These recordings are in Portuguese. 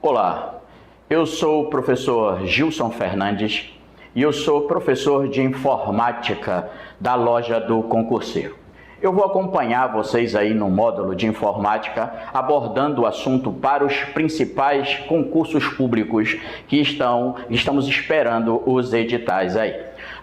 Olá, eu sou o professor Gilson Fernandes e eu sou professor de informática da loja do Concurseiro. Eu vou acompanhar vocês aí no módulo de informática abordando o assunto para os principais concursos públicos que estamos esperando os editais aí.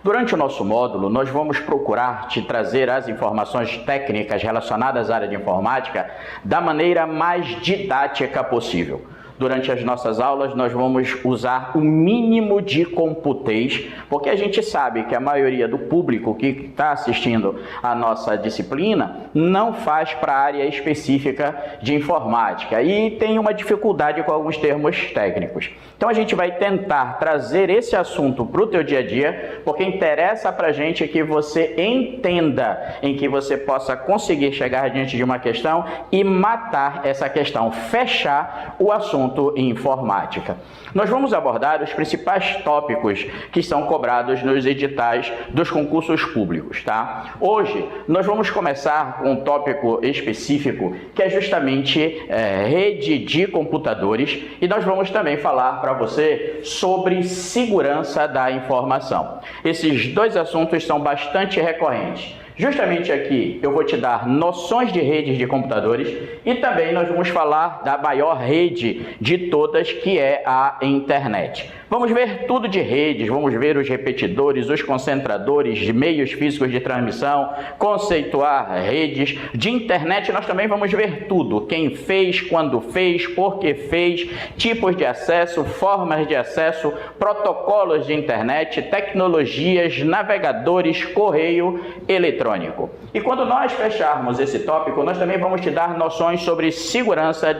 Durante o nosso módulo, nós vamos procurar te trazer as informações técnicas relacionadas à área de informática da maneira mais didática possível. Durante as nossas aulas, nós vamos usar o mínimo de computês, porque a gente sabe que a maioria do público que está assistindo a nossa disciplina não faz para a área específica de informática e tem uma dificuldade com alguns termos técnicos. Então, a gente vai tentar trazer esse assunto para o teu dia a dia, porque interessa para a gente que você entenda, em que você possa conseguir chegar diante de uma questão e matar essa questão, fechar o assunto em informática. Nós vamos abordar os principais tópicos que são cobrados nos editais dos concursos públicos, tá? Hoje, nós vamos começar com um tópico específico, que é justamente rede de computadores, e nós vamos também falar para você sobre segurança da informação. Esses dois assuntos são bastante recorrentes. Justamente aqui eu vou te dar noções de redes de computadores e também nós vamos falar da maior rede de todas, que é a internet. Vamos ver tudo de redes, vamos ver os repetidores, os concentradores, meios físicos de transmissão, conceituar redes. De internet nós também vamos ver tudo, quem fez, quando fez, por que fez, tipos de acesso, formas de acesso, protocolos de internet, tecnologias, navegadores, correio eletrônico. E quando nós fecharmos esse tópico, nós também vamos te dar noções sobre segurança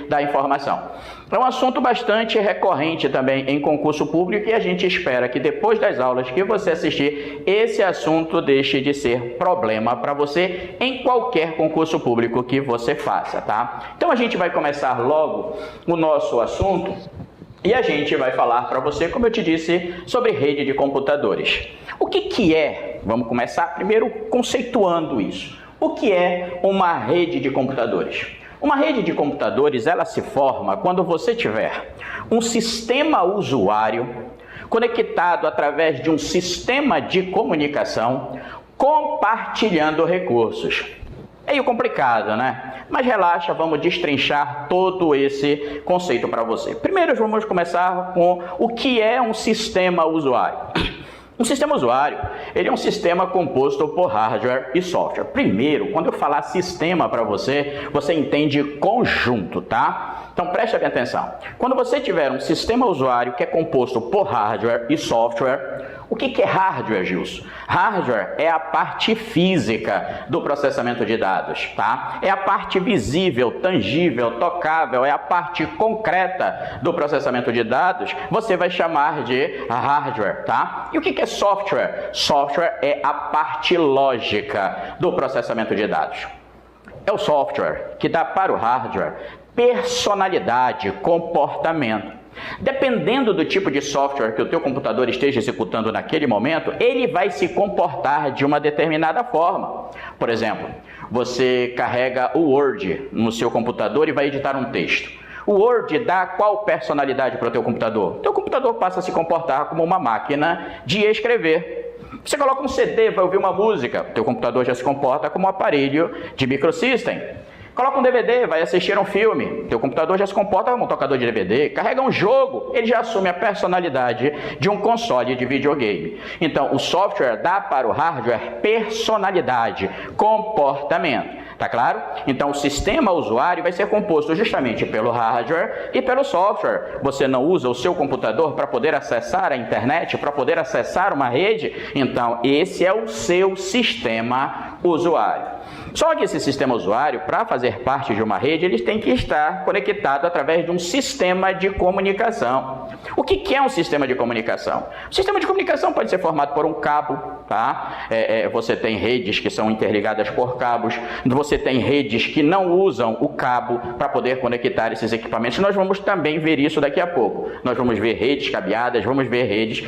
da informação. É um assunto bastante recorrente também em concurso público e a gente espera que depois das aulas que você assistir, esse assunto deixe de ser problema para você em qualquer concurso público que você faça, tá? Então a gente vai começar logo o nosso assunto. E a gente vai falar para você, como eu te disse, sobre rede de computadores. O que é? Vamos começar primeiro conceituando isso. O que é uma rede de computadores? Uma rede de computadores, ela se forma quando você tiver um sistema usuário conectado através de um sistema de comunicação compartilhando recursos. É meio complicado, né? Mas relaxa, vamos destrinchar todo esse conceito para você. Primeiro, vamos começar com o que é um sistema usuário. Um sistema usuário, ele é um sistema composto por hardware e software. Primeiro, quando eu falar sistema para você, você entende conjunto, tá? Então preste bem atenção. Quando você tiver um sistema usuário que é composto por hardware e software, o que é hardware, Gilson? Hardware é a parte física do processamento de dados, tá? É a parte visível, tangível, tocável, é a parte concreta do processamento de dados, você vai chamar de hardware, tá? E o que é software? Software é a parte lógica do processamento de dados. É o software que dá para o hardware personalidade, comportamento. Dependendo do tipo de software que o teu computador esteja executando naquele momento, ele vai se comportar de uma determinada forma. Por exemplo, você carrega o Word no seu computador e vai editar um texto. O Word dá qual personalidade para o teu computador? O teu computador passa a se comportar como uma máquina de escrever. Você coloca um CD, vai ouvir uma música, o teu computador já se comporta como um aparelho de microsystem. Coloca um DVD, vai assistir um filme, teu computador já se comporta como um tocador de DVD. Carrega um jogo, ele já assume a personalidade de um console de videogame. Então, o software dá para o hardware personalidade, comportamento. Tá claro? Então, o sistema usuário vai ser composto justamente pelo hardware e pelo software. Você não usa o seu computador para poder acessar a internet, para poder acessar uma rede? Então, esse é o seu sistema usuário. Só que esse sistema usuário, para fazer parte de uma rede, ele tem que estar conectado através de um sistema de comunicação. O que é um sistema de comunicação? O sistema de comunicação pode ser formado por um cabo, tá? Você tem redes que são interligadas por cabos, você tem redes que não usam o cabo para poder conectar esses equipamentos. Nós vamos também ver isso daqui a pouco. Nós vamos ver redes cabeadas, vamos ver redes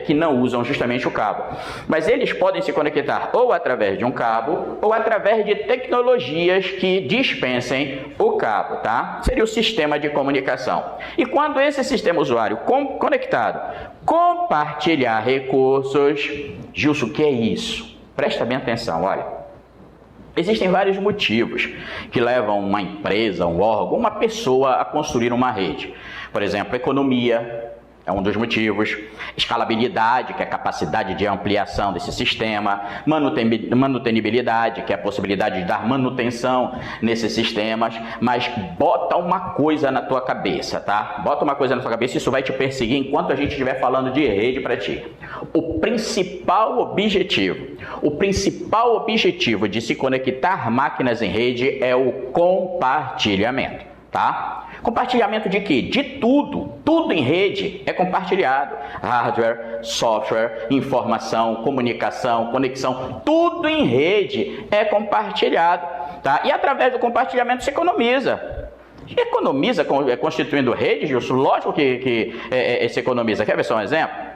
que não usam justamente o cabo. Mas eles podem se conectar ou através de um cabo ou através de tecnologias que dispensem o cabo, tá? Seria o sistema de comunicação. E quando esse sistema usuário conectado compartilhar recursos, Gilson, o que é isso? Presta bem atenção, olha. Existem vários motivos que levam uma empresa, um órgão, uma pessoa a construir uma rede. Por exemplo, economia é um dos motivos, escalabilidade, que é a capacidade de ampliação desse sistema, manutenibilidade, que é a possibilidade de dar manutenção nesses sistemas, mas bota uma coisa na tua cabeça, tá? Bota uma coisa na tua cabeça, isso vai te perseguir enquanto a gente estiver falando de rede para ti. O principal objetivo de se conectar máquinas em rede é o compartilhamento, tá? Compartilhamento de quê? De tudo. Tudo em rede é compartilhado. Hardware, software, informação, comunicação, conexão, tudo em rede é compartilhado, tá? E através do compartilhamento se economiza. Economiza constituindo rede, Gilson? Lógico que se economiza. Quer ver só um exemplo?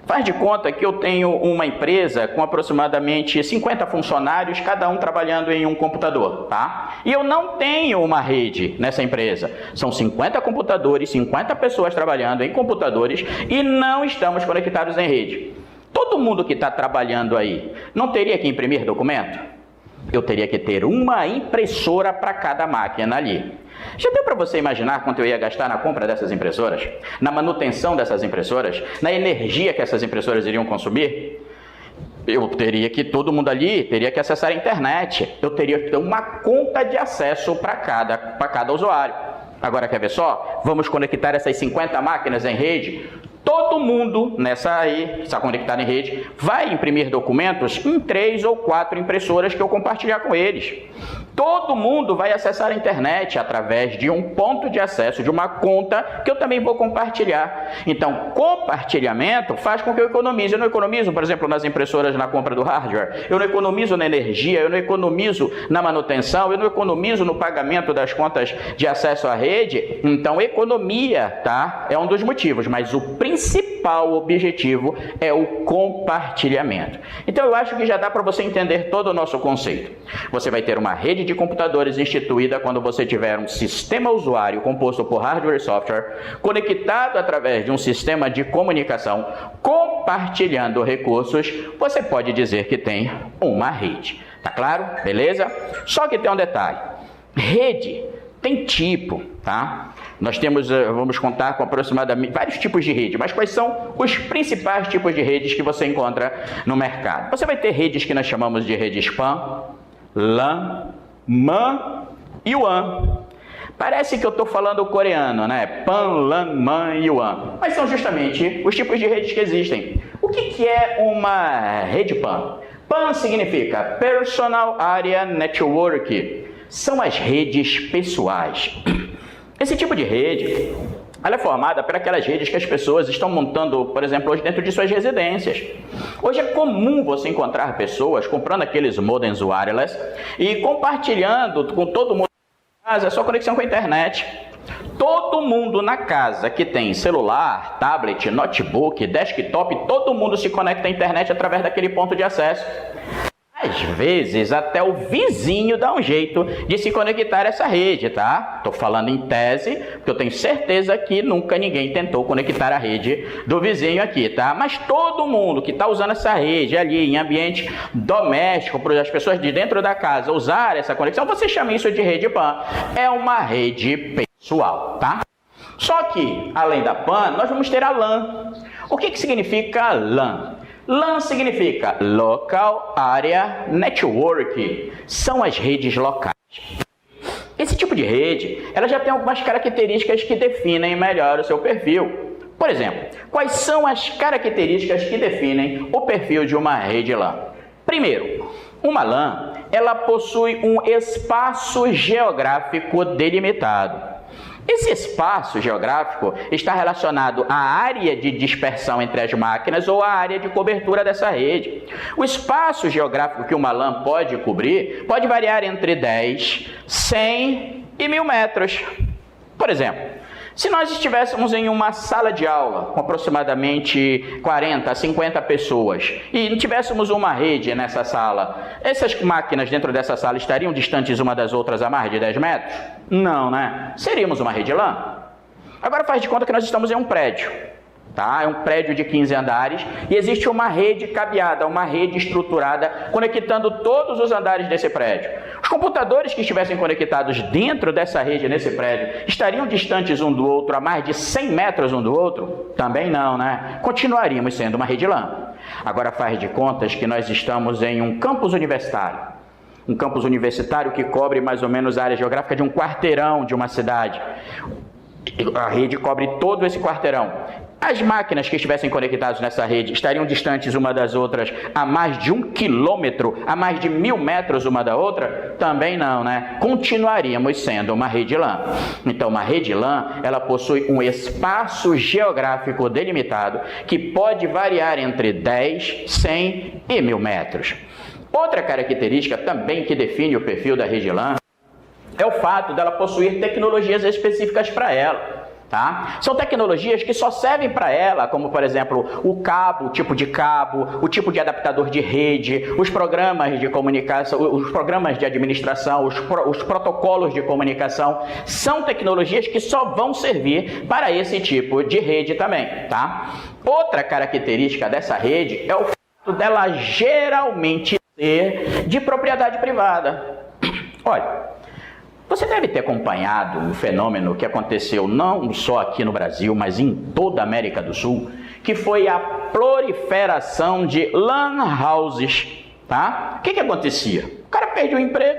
Faz de conta que eu tenho uma empresa com aproximadamente 50 funcionários, cada um trabalhando em um computador, tá? E eu não tenho uma rede nessa empresa. São 50 computadores, 50 pessoas trabalhando em computadores e não estamos conectados em rede. Todo mundo que está trabalhando aí não teria que imprimir documento? Eu teria que ter uma impressora para cada máquina ali. Já deu para você imaginar quanto eu ia gastar na compra dessas impressoras? Na manutenção dessas impressoras? Na energia que essas impressoras iriam consumir? Eu teria que, todo mundo ali teria que acessar a internet. Eu teria que ter uma conta de acesso para cada usuário. Agora, quer ver só? Vamos conectar essas 50 máquinas em rede. Todo mundo nessa aí, está conectado em rede, vai imprimir documentos em 3 ou 4 impressoras que eu compartilhar com eles. Todo mundo vai acessar a internet através de um ponto de acesso, de uma conta que eu também vou compartilhar. Então, compartilhamento faz com que eu economize. Eu não economizo, por exemplo, nas impressoras na compra do hardware. Eu não economizo na energia, eu não economizo na manutenção, eu não economizo no pagamento das contas de acesso à rede. Então, economia, tá? É um dos motivos, mas o principal objetivo é o compartilhamento. Então, eu acho que já dá para você entender todo o nosso conceito. Você vai ter uma rede de computadores instituída quando você tiver um sistema usuário composto por hardware e software, conectado através de um sistema de comunicação, compartilhando recursos, você pode dizer que tem uma rede. Tá claro? Beleza? Só que tem um detalhe. Rede tem tipo, tá? Nós temos, vamos contar com aproximadamente vários tipos de rede, mas quais são os principais tipos de redes que você encontra no mercado? Você vai ter redes que nós chamamos de redes PAN, LAN, MAN e WAN. Parece que eu estou falando coreano, né? PAN, LAN, MAN e WAN. Mas são justamente os tipos de redes que existem. O que é uma rede PAN? PAN significa Personal Area Network. São as redes pessoais. Esse tipo de rede, ela é formada por aquelas redes que as pessoas estão montando, por exemplo, hoje dentro de suas residências. Hoje é comum você encontrar pessoas comprando aqueles modems wireless e compartilhando com todo mundo na casa a sua conexão com a internet. Todo mundo na casa que tem celular, tablet, notebook, desktop, todo mundo se conecta à internet através daquele ponto de acesso. Às vezes, até o vizinho dá um jeito de se conectar a essa rede, tá? Estou falando em tese, porque eu tenho certeza que nunca ninguém tentou conectar a rede do vizinho aqui, tá? Mas todo mundo que está usando essa rede ali em ambiente doméstico, para as pessoas de dentro da casa usar essa conexão, você chama isso de rede PAN. É uma rede pessoal, tá? Só que, além da PAN, nós vamos ter a LAN. O que significa LAN? LAN significa Local Area Network, são as redes locais. Esse tipo de rede, ela já tem algumas características que definem melhor o seu perfil. Por exemplo, quais são as características que definem o perfil de uma rede LAN? Primeiro, uma LAN, ela possui um espaço geográfico delimitado. Esse espaço geográfico está relacionado à área de dispersão entre as máquinas ou à área de cobertura dessa rede. O espaço geográfico que uma LAN pode cobrir pode variar entre 10, 100 e 1000 metros. Por exemplo, Se nós estivéssemos em uma sala de aula com aproximadamente 40 a 50 pessoas e tivéssemos uma rede nessa sala, essas máquinas dentro dessa sala estariam distantes uma das outras a mais de 10 metros? Não, né? Seríamos uma rede LAN. Agora faz de conta que nós estamos em um prédio. Tá? É um prédio de 15 andares e existe uma rede cabeada, uma rede estruturada conectando todos os andares desse prédio. Os computadores que estivessem conectados dentro dessa rede, nesse prédio, estariam distantes um do outro a mais de 100 metros um do outro? Também não, né? Continuaríamos sendo uma rede LAN. Agora faz de contas que nós estamos em um campus universitário. Um campus universitário que cobre mais ou menos a área geográfica de um quarteirão de uma cidade. A rede cobre todo esse quarteirão. As máquinas que estivessem conectadas nessa rede estariam distantes uma das outras a mais de 1 quilômetro, a mais de 1000 metros uma da outra? Também não, né? Continuaríamos sendo uma rede LAN. Então, uma rede LAN, ela possui um espaço geográfico delimitado que pode variar entre 10, 100 e 1000 metros. Outra característica também que define o perfil da rede LAN é o fato dela possuir tecnologias específicas para ela. Tá? São tecnologias que só servem para ela, como por exemplo o cabo, o tipo de adaptador de rede, os programas de comunicação, os programas de administração, os protocolos de comunicação. São tecnologias que só vão servir para esse tipo de rede também. Tá? Outra característica dessa rede é o fato dela geralmente ser de propriedade privada. Olha, você deve ter acompanhado um fenômeno que aconteceu não só aqui no Brasil, mas em toda a América do Sul, que foi a proliferação de LAN houses, tá? O que acontecia? O cara perdia o emprego,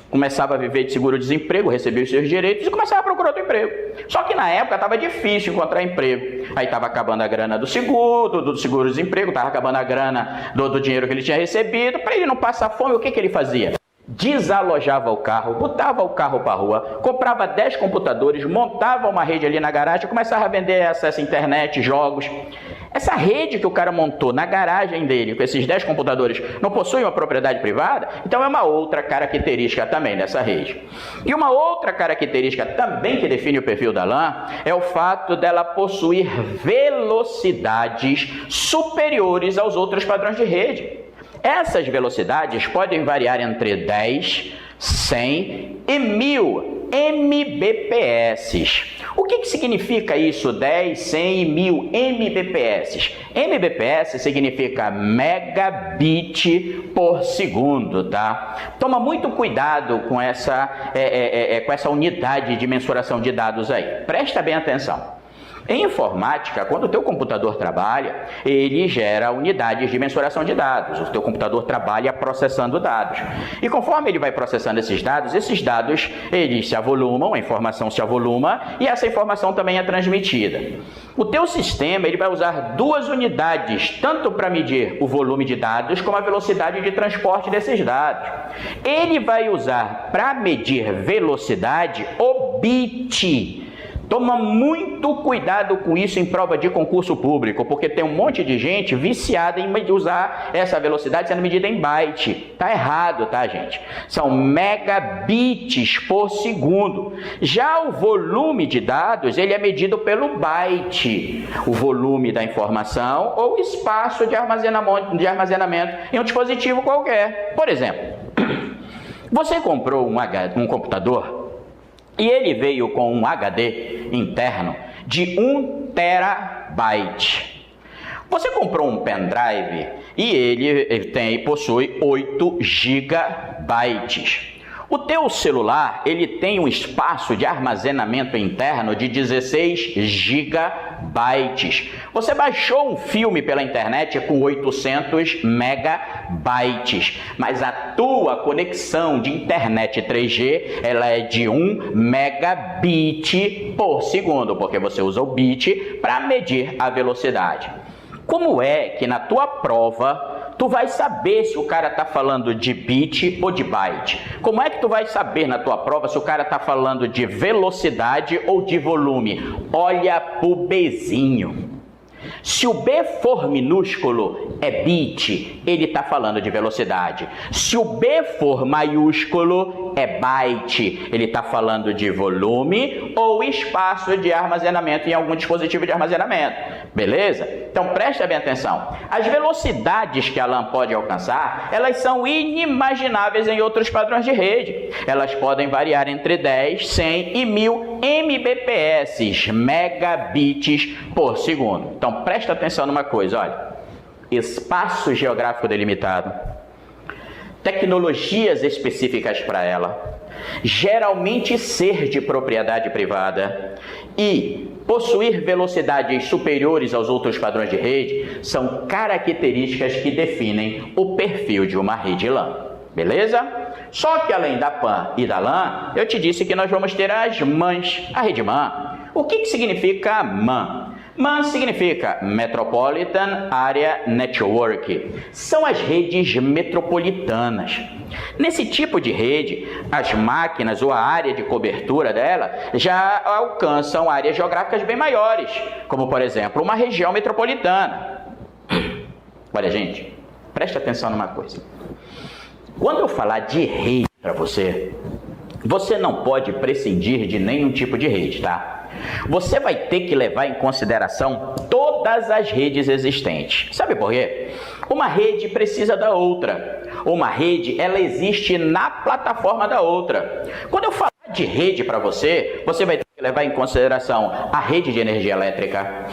começava a viver de seguro-desemprego, recebia os seus direitos e começava a procurar outro emprego. Só que na época estava difícil encontrar emprego. Aí estava acabando a grana do seguro-desemprego, estava acabando a grana do dinheiro que ele tinha recebido. Para ele não passar fome, o que ele fazia? Desalojava o carro, botava o carro para a rua, comprava 10 computadores, montava uma rede ali na garagem, começava a vender acesso à internet, jogos. Essa rede que o cara montou na garagem dele, com esses 10 computadores, não possui uma propriedade privada? Então é uma outra característica também dessa rede. E uma outra característica também que define o perfil da LAN é o fato dela possuir velocidades superiores aos outros padrões de rede. Essas velocidades podem variar entre 10, 100 e 1000 Mbps. O que significa isso, 10, 100 e 1000 Mbps? Mbps significa megabit por segundo, tá? Toma muito cuidado com essa unidade de mensuração de dados aí. Presta bem atenção. Em informática, quando o teu computador trabalha, ele gera unidades de mensuração de dados. O teu computador trabalha processando dados. E conforme ele vai processando esses dados eles se avolumam, a informação se avoluma e essa informação também é transmitida. O teu sistema ele vai usar duas unidades, tanto para medir o volume de dados como a velocidade de transporte desses dados. Ele vai usar para medir velocidade o bit. Toma muito cuidado com isso em prova de concurso público, porque tem um monte de gente viciada em usar essa velocidade sendo medida em byte. Tá errado, tá, gente? São megabits por segundo. Já o volume de dados, ele é medido pelo byte. O volume da informação ou espaço de armazenamento em um dispositivo qualquer. Por exemplo, você comprou um computador e ele veio com um HD interno de 1 terabyte. Você comprou um pendrive e ele possui 8 gigabytes. O teu celular ele tem um espaço de armazenamento interno de 16 gigabytes. Você baixou um filme pela internet com 800 megabytes, mas a tua conexão de internet 3G ela é de 1 megabit por segundo, porque você usa o bit para medir a velocidade. Como é que na tua prova tu vai saber se o cara está falando de bit ou de byte? Como é que tu vai saber na tua prova se o cara está falando de velocidade ou de volume? Olha pro Bzinho. Se o B for minúsculo, é bit, ele está falando de velocidade. Se o B for maiúsculo, é byte, ele está falando de volume ou espaço de armazenamento em algum dispositivo de armazenamento. Beleza? Então preste bem atenção. As velocidades que a LAN pode alcançar, elas são inimagináveis em outros padrões de rede. Elas podem variar entre 10, 100 e 1000 Mbps, megabits por segundo. Então presta atenção numa coisa, olha. Espaço geográfico delimitado, tecnologias específicas para ela, geralmente ser de propriedade privada e possuir velocidades superiores aos outros padrões de rede são características que definem o perfil de uma rede LAN. Beleza? Só que além da PAN e da LAN, eu te disse que nós vamos ter as MANs, a rede MAN. O que significa MAN? MAN significa Metropolitan Area Network. São as redes metropolitanas. Nesse tipo de rede, as máquinas ou a área de cobertura dela já alcançam áreas geográficas bem maiores, como por exemplo, uma região metropolitana. Olha, gente, preste atenção numa coisa. Quando eu falar de rede para você, você não pode prescindir de nenhum tipo de rede, tá? Você vai ter que levar em consideração todas as redes existentes. Sabe por quê? Uma rede precisa da outra. Uma rede, ela existe na plataforma da outra. Quando eu falar de rede para você, você vai ter que levar em consideração a rede de energia elétrica,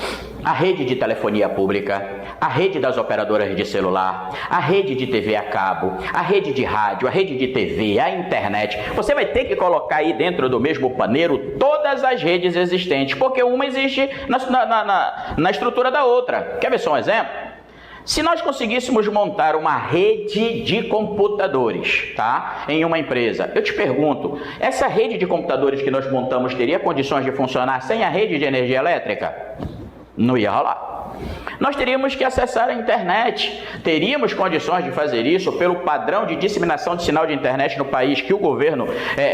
a rede de telefonia pública, a rede das operadoras de celular, a rede de TV a cabo, a rede de rádio, a rede de TV, a internet. Você vai ter que colocar aí dentro do mesmo paneiro todas as redes existentes, porque uma existe na estrutura da outra. Quer ver só um exemplo? Se nós conseguíssemos montar uma rede de computadores, tá? Em uma empresa, eu te pergunto, essa rede de computadores que nós montamos teria condições de funcionar sem a rede de energia elétrica? Não ia rolar. Nós teríamos que acessar a internet, teríamos condições de fazer isso pelo padrão de disseminação de sinal de internet no país que o governo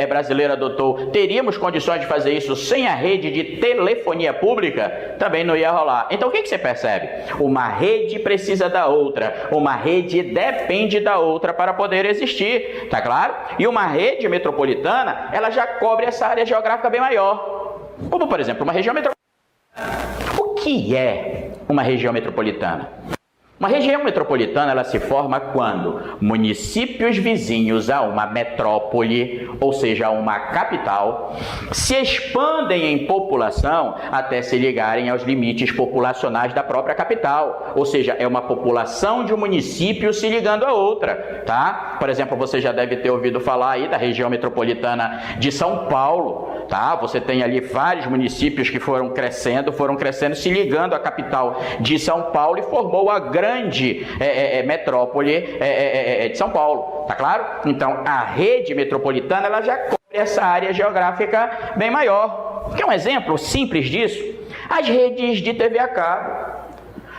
brasileiro adotou, teríamos condições de fazer isso sem a rede de telefonia pública? Também não ia rolar. Então o que você percebe? Uma rede precisa da outra, uma rede depende da outra para poder existir, tá claro? E uma rede metropolitana, ela já cobre essa área geográfica bem maior, como por exemplo uma região metropolitana. O que é uma região metropolitana? Uma região metropolitana, ela se forma quando municípios vizinhos a uma metrópole, ou seja, a uma capital, se expandem em população até se ligarem aos limites populacionais da própria capital. Ou seja, é uma população de um município se ligando a outra, tá? Por exemplo, você já deve ter ouvido falar aí da região metropolitana de São Paulo, tá? Você tem ali vários municípios que foram crescendo, se ligando à capital de São Paulo e formou a grande metrópole de São Paulo, tá claro? Então, a rede metropolitana, ela já cobre essa área geográfica bem maior. Quer um exemplo simples disso? As redes de TV a cabo.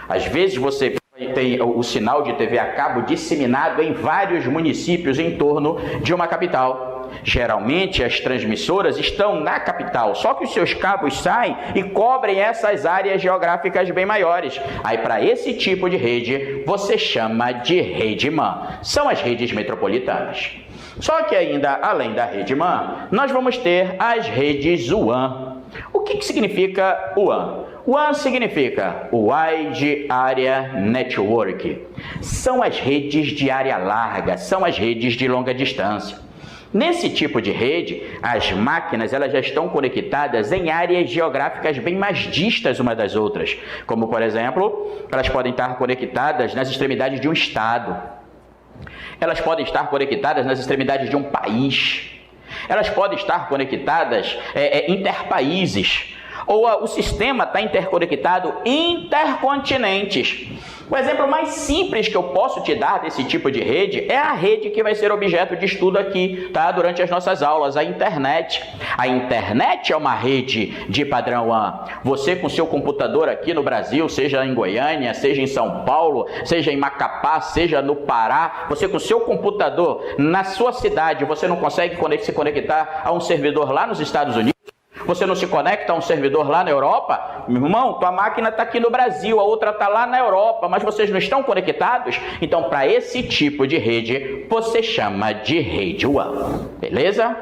Às vezes você tem o sinal de TV a cabo disseminado em vários municípios em torno de uma capital. Geralmente as transmissoras estão na capital, só que os seus cabos saem e cobrem essas áreas geográficas bem maiores. Aí para esse tipo de rede você chama de rede MAN. São as redes metropolitanas. Só que ainda além da rede MAN, nós vamos ter as redes WAN. O que significa WAN? WAN significa Wide Area Network. São as redes de área larga, são as redes de longa distância. Nesse tipo de rede, as máquinas elas já estão conectadas em áreas geográficas bem mais distas umas das outras. Como, por exemplo, elas podem estar conectadas nas extremidades de um estado. Elas podem estar conectadas nas extremidades de um país. Elas podem estar conectadas interpaíses. Ou o sistema está interconectado intercontinentes. O exemplo mais simples que eu posso te dar desse tipo de rede é a rede que vai ser objeto de estudo aqui, tá? Durante as nossas aulas, a internet. A internet é uma rede de padrão WAN. Você com seu computador aqui no Brasil, seja em Goiânia, seja em São Paulo, seja em Macapá, seja no Pará, você com seu computador na sua cidade, você não consegue se conectar a um servidor lá nos Estados Unidos? Você não se conecta a um servidor lá na Europa? Meu irmão, tua máquina está aqui no Brasil, a outra está lá na Europa, mas vocês não estão conectados? Então, para esse tipo de rede, você chama de rede WAN. Beleza?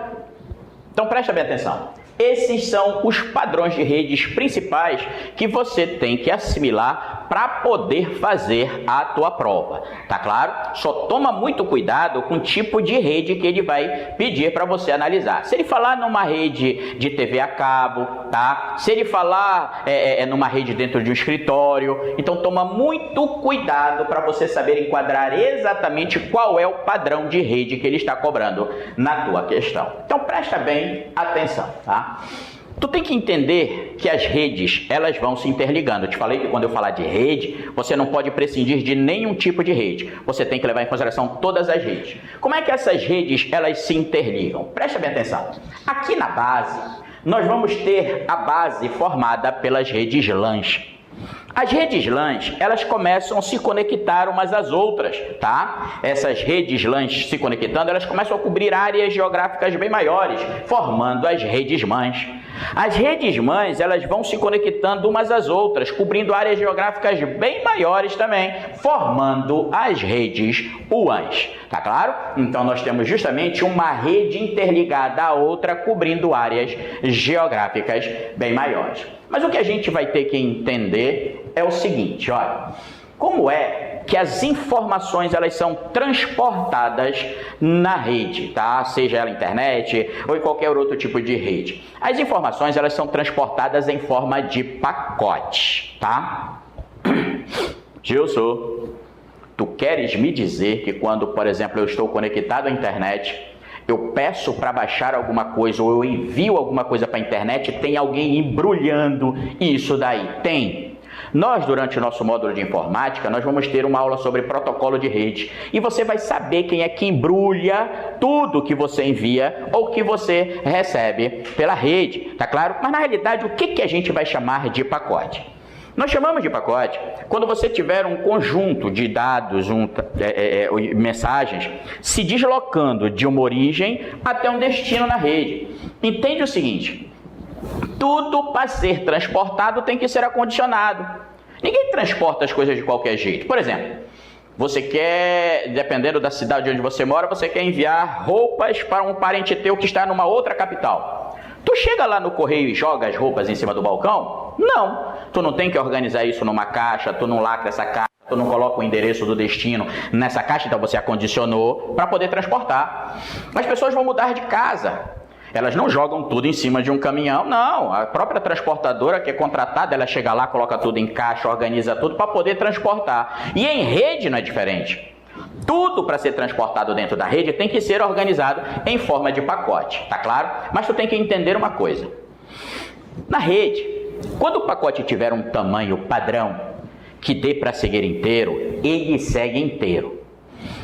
Então, presta bem atenção. Esses são os padrões de redes principais que você tem que assimilar para poder fazer a tua prova, tá claro? Só toma muito cuidado com o tipo de rede que ele vai pedir para você analisar. Se ele falar numa rede de TV a cabo, tá? Se ele falar numa rede dentro de um escritório, então toma muito cuidado para você saber enquadrar exatamente qual é o padrão de rede que ele está cobrando na tua questão. Então presta bem atenção, tá? Tu tem que entender que as redes, elas vão se interligando. Eu te falei que quando eu falar de rede, você não pode prescindir de nenhum tipo de rede. Você tem que levar em consideração todas as redes. Como é que essas redes, elas se interligam? Presta bem atenção. Aqui na base, nós vamos ter a base formada pelas redes LANs. As redes LANs, elas começam a se conectar umas às outras, tá? Essas redes LANs se conectando, elas começam a cobrir áreas geográficas bem maiores, formando as redes MANs. As redes MANs, elas vão se conectando umas às outras, cobrindo áreas geográficas bem maiores também, formando as redes WANs, tá claro? Então nós temos justamente uma rede interligada à outra, cobrindo áreas geográficas bem maiores. Mas o que a gente vai ter que entender é o seguinte, olha, como é que as informações elas são transportadas na rede, tá? Seja ela internet ou em qualquer outro tipo de rede. As informações elas são transportadas em forma de pacotes, tá? Gilson, tu queres me dizer que quando, por exemplo, eu estou conectado à internet, eu peço para baixar alguma coisa ou eu envio alguma coisa para a internet, tem alguém embrulhando isso daí? Tem. Nós, durante o nosso módulo de informática, nós vamos ter uma aula sobre protocolo de rede. E você vai saber quem é que embrulha tudo que você envia ou que você recebe pela rede, tá claro? Mas, na realidade, o que a gente vai chamar de pacote? Nós chamamos de pacote quando você tiver um conjunto de dados, mensagens, se deslocando de uma origem até um destino na rede. Entende o seguinte, tudo para ser transportado tem que ser acondicionado. Ninguém transporta as coisas de qualquer jeito. Por exemplo, você quer, dependendo da cidade onde você mora, você quer enviar roupas para um parente teu que está numa outra capital. Tu chega lá no correio e joga as roupas em cima do balcão? Não. Tu não tem que organizar isso numa caixa, tu não lacra essa caixa, tu não coloca o endereço do destino nessa caixa, então você acondicionou para poder transportar. As pessoas vão mudar de casa. Elas não jogam tudo em cima de um caminhão, não. A própria transportadora que é contratada, ela chega lá, coloca tudo em caixa, organiza tudo para poder transportar. E em rede não é diferente. Tudo para ser transportado dentro da rede tem que ser organizado em forma de pacote, tá claro? Mas tu tem que entender uma coisa. Na rede, quando o pacote tiver um tamanho padrão que dê para seguir inteiro, ele segue inteiro.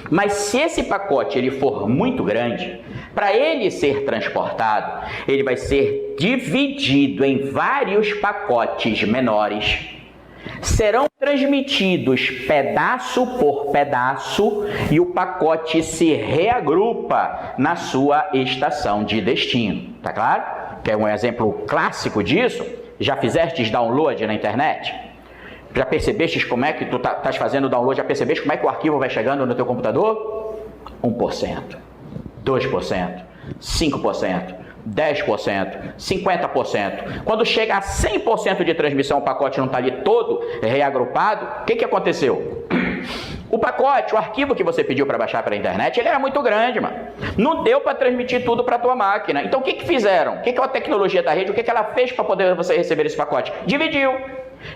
Mas se esse pacote ele for muito grande, para ele ser transportado, ele vai ser dividido em vários pacotes menores. Serão transmitidos pedaço por pedaço e o pacote se reagrupa na sua estação de destino, tá claro? Quer um exemplo clássico disso? Já fizestes download na internet? Já percebestes como é que tu estás fazendo o download? Já percebeste como é que o arquivo vai chegando no teu computador? 1%, 2%, 5%. 10%, 50%. Quando chega a 100% de transmissão, o pacote não está ali todo reagrupado, o que aconteceu? O pacote, o arquivo que você pediu para baixar pela internet, ele era muito grande, mano. Não deu para transmitir tudo para a tua máquina. Então, o que fizeram? O que é a tecnologia da rede? O que ela fez para poder você receber esse pacote?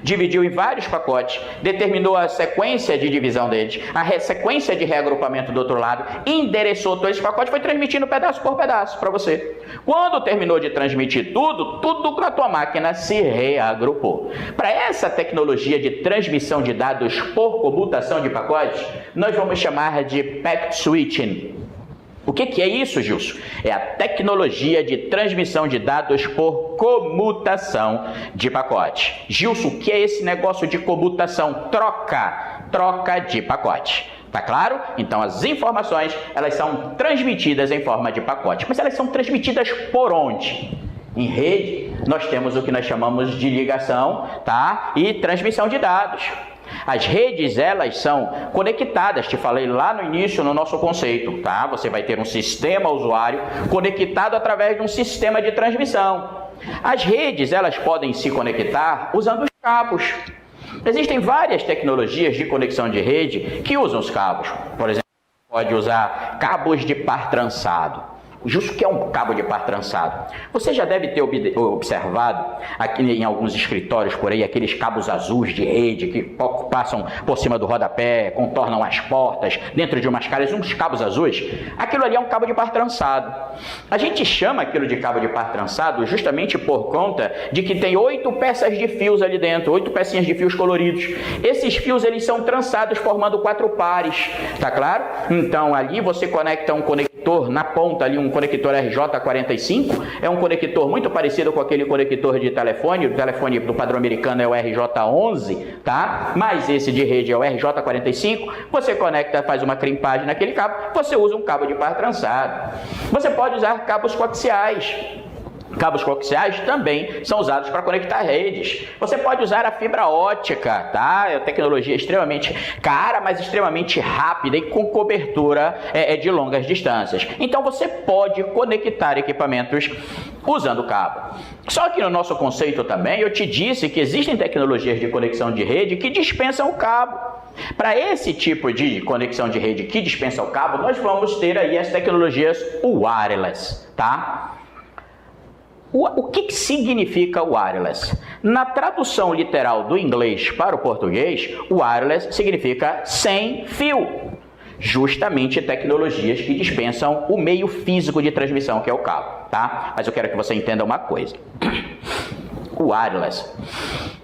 Dividiu em vários pacotes, determinou a sequência de divisão deles, a sequência de reagrupamento do outro lado, endereçou todos esses pacotes, foi transmitindo pedaço por pedaço para você. Quando terminou de transmitir tudo na tua máquina se reagrupou. Para essa tecnologia de transmissão de dados por comutação de pacotes, nós vamos chamar de packet switching. O que é isso, Gilson? É a tecnologia de transmissão de dados por comutação de pacote. Gilson, o que é esse negócio de comutação? Troca de pacote. Tá claro? Então as informações, elas são transmitidas em forma de pacote. Mas elas são transmitidas por onde? Em rede? nós temos o que nós chamamos de ligação, tá? E transmissão de dados. As redes, elas são conectadas, te falei lá no início no nosso conceito, tá? Você vai ter um sistema usuário conectado através de um sistema de transmissão. As redes, elas podem se conectar usando os cabos. Existem várias tecnologias de conexão de rede que usam os cabos. Por exemplo, pode usar cabos de par trançado. Justo que é um cabo de par trançado. Você já deve ter observado aqui em alguns escritórios por aí, aqueles cabos azuis de rede que passam por cima do rodapé, contornam as portas, dentro de umas calhas, uns cabos azuis. Aquilo ali é um cabo de par trançado. A gente chama aquilo de cabo de par trançado justamente por conta de que tem 8 peças de fios ali dentro, 8 pecinhas de fios coloridos. Esses fios, eles são trançados formando 4 pares, tá claro? Então ali você conecta um conector na ponta ali, um conector RJ45, é um conector muito parecido com aquele conector de telefone, o telefone do padrão americano é o RJ11, tá? Mas esse de rede é o RJ45, você conecta, faz uma crimpagem naquele cabo, você usa um cabo de par trançado. Você pode usar cabos coaxiais. Cabos coaxiais também são usados para conectar redes. Você pode usar a fibra ótica, tá? É uma tecnologia extremamente cara, mas extremamente rápida e com cobertura de longas distâncias. Então você pode conectar equipamentos usando cabo. Só que no nosso conceito também, eu te disse que existem tecnologias de conexão de rede que dispensam o cabo. Para esse tipo de conexão de rede que dispensa o cabo, nós vamos ter aí as tecnologias wireless, tá? O que significa wireless? Na tradução literal do inglês para o português, wireless significa sem fio. Justamente tecnologias que dispensam o meio físico de transmissão, que é o cabo, tá? Mas eu quero que você entenda uma coisa. O wireless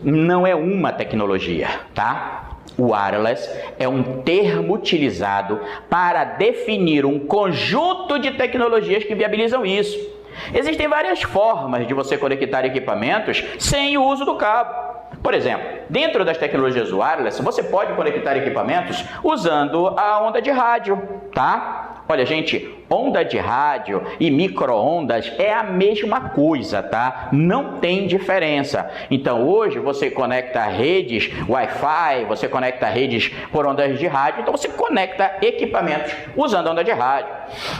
não é uma tecnologia, tá? O wireless é um termo utilizado para definir um conjunto de tecnologias que viabilizam isso. Existem várias formas de você conectar equipamentos sem o uso do cabo. Por exemplo, dentro das tecnologias wireless, você pode conectar equipamentos usando a onda de rádio, tá? Olha, gente, onda de rádio e micro-ondas é a mesma coisa, tá? Não tem diferença. Então, hoje, você conecta redes Wi-Fi, você conecta redes por ondas de rádio, então você conecta equipamentos usando onda de rádio.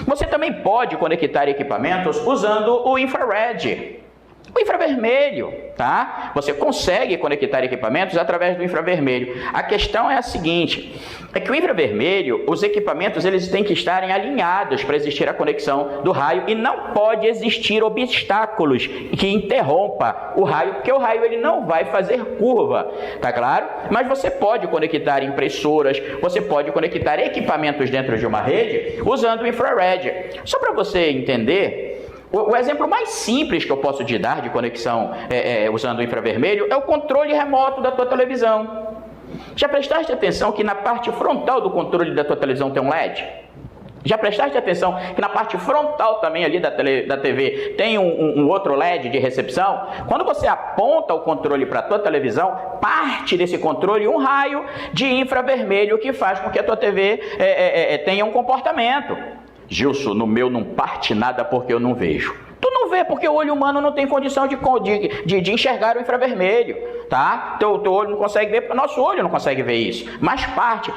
Você também pode conectar equipamentos usando o infrared. O infravermelho, tá? Você consegue conectar equipamentos através do infravermelho. A questão é a seguinte, é que o infravermelho, os equipamentos, eles têm que estarem alinhados para existir a conexão do raio e não pode existir obstáculos que interrompa o raio, porque o raio ele não vai fazer curva, tá claro? Mas você pode conectar impressoras, você pode conectar equipamentos dentro de uma rede usando o infrared. Só para você entender, o exemplo mais simples que eu posso te dar de conexão usando o infravermelho é o controle remoto da tua televisão. Já prestaste atenção que na parte frontal do controle da tua televisão tem um LED? Já prestaste atenção que na parte frontal também ali da TV tem um outro LED de recepção? Quando você aponta o controle para a tua televisão, parte desse controle um raio de infravermelho que faz com que a tua TV tenha um comportamento. Gilson, no meu não parte nada porque eu não vejo. Tu não vê porque o olho humano não tem condição de enxergar o infravermelho, tá? Teu olho não consegue ver, porque o nosso olho não consegue ver isso. Mas parte.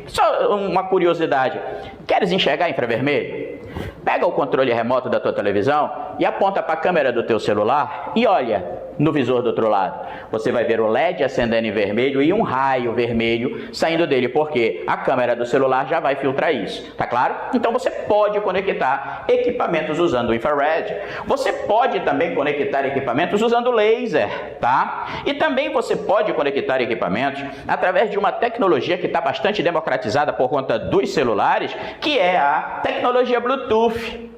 Só uma curiosidade. Queres enxergar infravermelho? Pega o controle remoto da tua televisão e aponta para a câmera do teu celular e olha no visor do outro lado. Você vai ver o LED acendendo em vermelho e um raio vermelho saindo dele, porque a câmera do celular já vai filtrar isso, tá claro? Então você pode conectar equipamentos usando o infrared. Você pode também conectar equipamentos usando laser, tá? E também você pode conectar equipamentos através de uma tecnologia que está bastante democratizada por conta dos celulares, que é a tecnologia Bluetooth.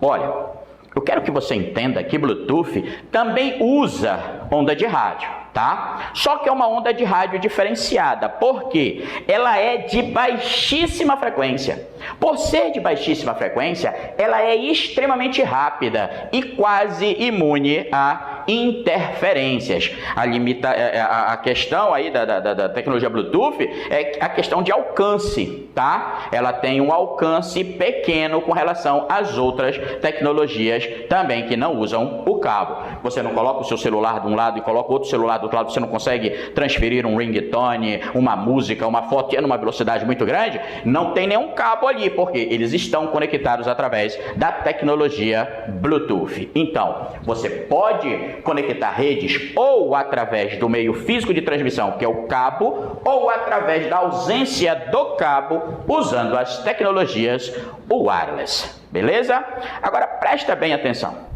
Olha, eu quero que você entenda que Bluetooth também usa onda de rádio, tá? Só que é uma onda de rádio diferenciada, porque ela é de baixíssima frequência. Por ser de baixíssima frequência, ela é extremamente rápida e quase imune a interferências. A questão aí da tecnologia Bluetooth é a questão de alcance, tá? Ela tem um alcance pequeno com relação às outras tecnologias também que não usam o cabo. Você não coloca o seu celular de um lado e coloca outro celular do outro lado, você não consegue transferir um ringtone, uma música, uma foto que é numa velocidade muito grande, não tem nenhum cabo ali, porque eles estão conectados através da tecnologia Bluetooth. Então, você pode conectar redes ou através do meio físico de transmissão, que é o cabo, ou através da ausência do cabo, usando as tecnologias wireless. Beleza? Agora, presta bem atenção.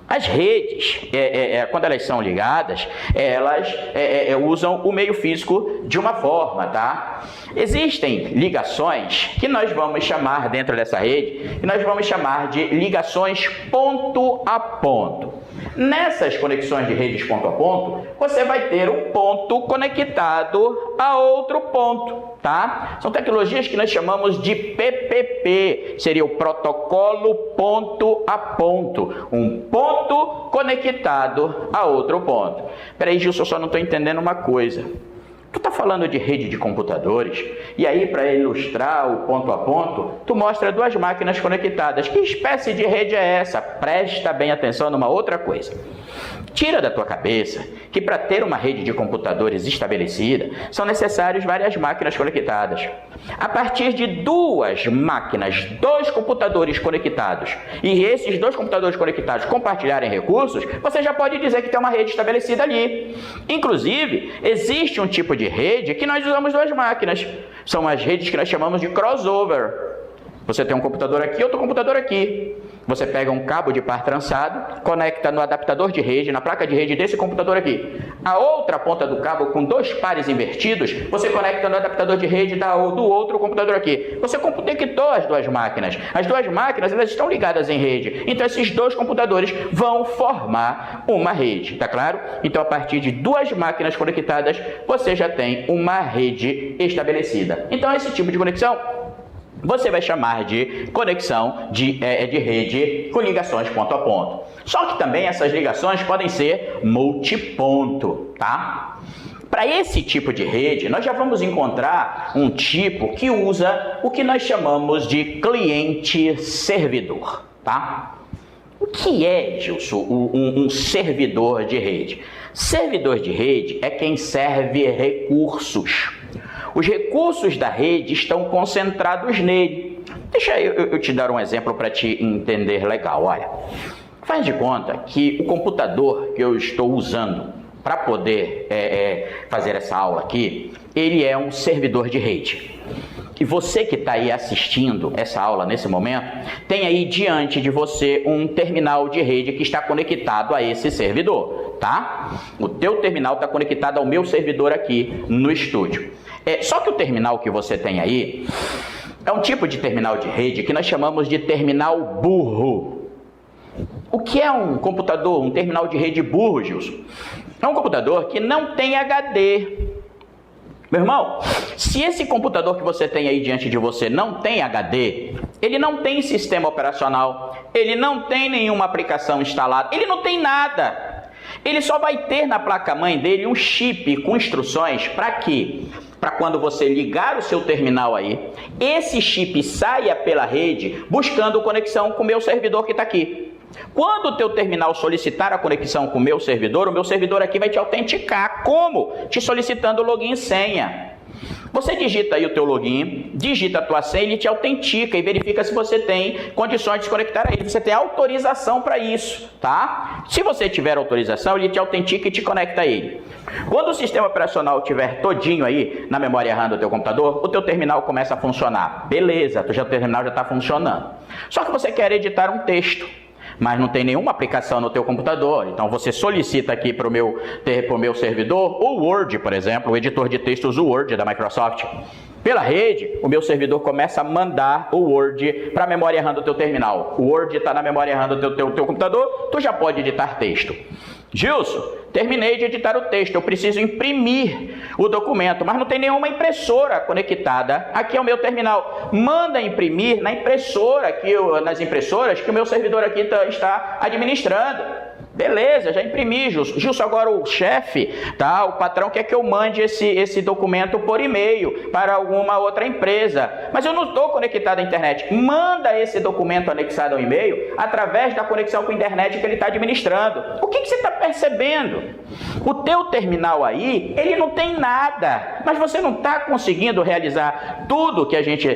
As redes, quando elas são ligadas, elas usam o meio físico de uma forma, tá? Existem ligações que nós vamos chamar dentro dessa rede, que nós vamos chamar de ligações ponto a ponto. Nessas conexões de redes ponto a ponto, você vai ter um ponto conectado a outro ponto, tá? São tecnologias que nós chamamos de PPP, seria o protocolo ponto a ponto, um ponto conectado a outro ponto. Peraí, Gilson, eu só não estou entendendo uma coisa. Tu está falando de rede de computadores, e aí para ilustrar o ponto a ponto, tu mostra duas máquinas conectadas. Que espécie de rede é essa? Presta bem atenção numa outra coisa. Tira da tua cabeça que para ter uma rede de computadores estabelecida, são necessárias várias máquinas conectadas. A partir de duas máquinas, dois computadores conectados, e esses dois computadores conectados compartilharem recursos, você já pode dizer que tem uma rede estabelecida ali. Inclusive, existe um tipo de rede que nós usamos duas máquinas. São as redes que nós chamamos de crossover. Você tem um computador aqui, outro computador aqui. Você pega um cabo de par trançado, conecta no adaptador de rede, na placa de rede desse computador aqui. A outra ponta do cabo com dois pares invertidos, você conecta no adaptador de rede do outro computador aqui. Você conectou as duas máquinas. As duas máquinas, elas estão ligadas em rede. Então, esses dois computadores vão formar uma rede, tá claro? Então, a partir de duas máquinas conectadas, você já tem uma rede estabelecida. Então, esse tipo de conexão você vai chamar de conexão de rede com ligações ponto a ponto. Só que também essas ligações podem ser multiponto, tá? Para esse tipo de rede, nós já vamos encontrar um tipo que usa o que nós chamamos de cliente-servidor, tá? O que é, Gilson, um servidor de rede? Servidor de rede é quem serve recursos. Os recursos da rede estão concentrados nele. Deixa eu te dar um exemplo para te entender legal. Olha, faz de conta que o computador que eu estou usando para poder fazer essa aula aqui, ele é um servidor de rede. E você que está aí assistindo essa aula nesse momento, tem aí diante de você um terminal de rede que está conectado a esse servidor, tá? O teu terminal está conectado ao meu servidor aqui no estúdio. Só que o terminal que você tem aí é um tipo de terminal de rede que nós chamamos de terminal burro. O que é um computador, um terminal de rede burro, Gilson? É um computador que não tem HD. Meu irmão, se esse computador que você tem aí diante de você não tem HD, ele não tem sistema operacional, ele não tem nenhuma aplicação instalada, ele não tem nada. Ele só vai ter na placa-mãe dele um chip com instruções para quê? Para quando você ligar o seu terminal aí, esse chip saia pela rede buscando conexão com o meu servidor que está aqui. Quando o teu terminal solicitar a conexão com o meu servidor aqui vai te autenticar. Como? Te solicitando login e senha. Você digita aí o teu login, digita a tua senha, ele te autentica e verifica se você tem condições de se conectar a ele. Você tem autorização para isso, tá? Se você tiver autorização, ele te autentica e te conecta a ele. Quando o sistema operacional estiver todinho aí na memória RAM do teu computador, o teu terminal começa a funcionar. Beleza, o terminal já está funcionando. Só que você quer editar um texto, mas não tem nenhuma aplicação no teu computador. Então você solicita aqui para o meu servidor o Word, por exemplo, o editor de textos Word da Microsoft. Pela rede, o meu servidor começa a mandar o Word para a memória RAM do teu terminal. O Word está na memória RAM do teu computador, tu já pode editar texto. Gilson, terminei de editar o texto, eu preciso imprimir o documento, mas não tem nenhuma impressora conectada aqui ao meu terminal. Manda imprimir na impressora, nas impressoras que o meu servidor aqui está administrando. Beleza, já imprimi, Gilson. Gilson, agora o chefe, tá? O patrão quer que eu mande esse documento por e-mail para alguma outra empresa. Mas eu não estou conectado à internet. Manda esse documento anexado ao e-mail através da conexão com a internet que ele está administrando. O que você está percebendo? O teu terminal aí, ele não tem nada, mas você não está conseguindo realizar tudo que a gente,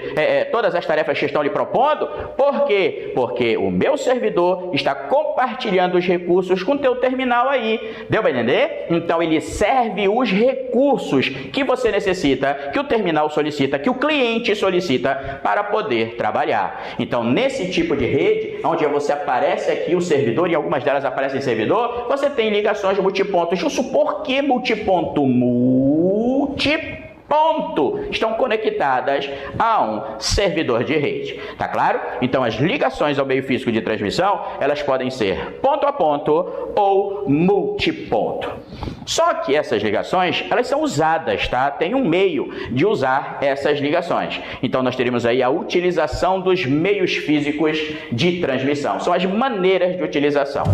todas as tarefas que estão lhe propondo. Por quê? Porque o meu servidor está compartilhando os recursos com o teu terminal aí. Deu para entender? Então ele serve os recursos que você necessita, que o terminal solicita, que o cliente solicita para poder trabalhar. Então nesse tipo de rede, onde você aparece aqui o servidor, e algumas delas aparecem servidor, você tem ligações multipontos. Justo por que multiponto? Estão conectadas a um servidor de rede, tá claro? Então as ligações ao meio físico de transmissão, elas podem ser ponto a ponto ou multiponto. Só que essas ligações, elas são usadas, tá? Tem um meio de usar essas ligações. Então nós teremos aí a utilização dos meios físicos de transmissão. São as maneiras de utilização.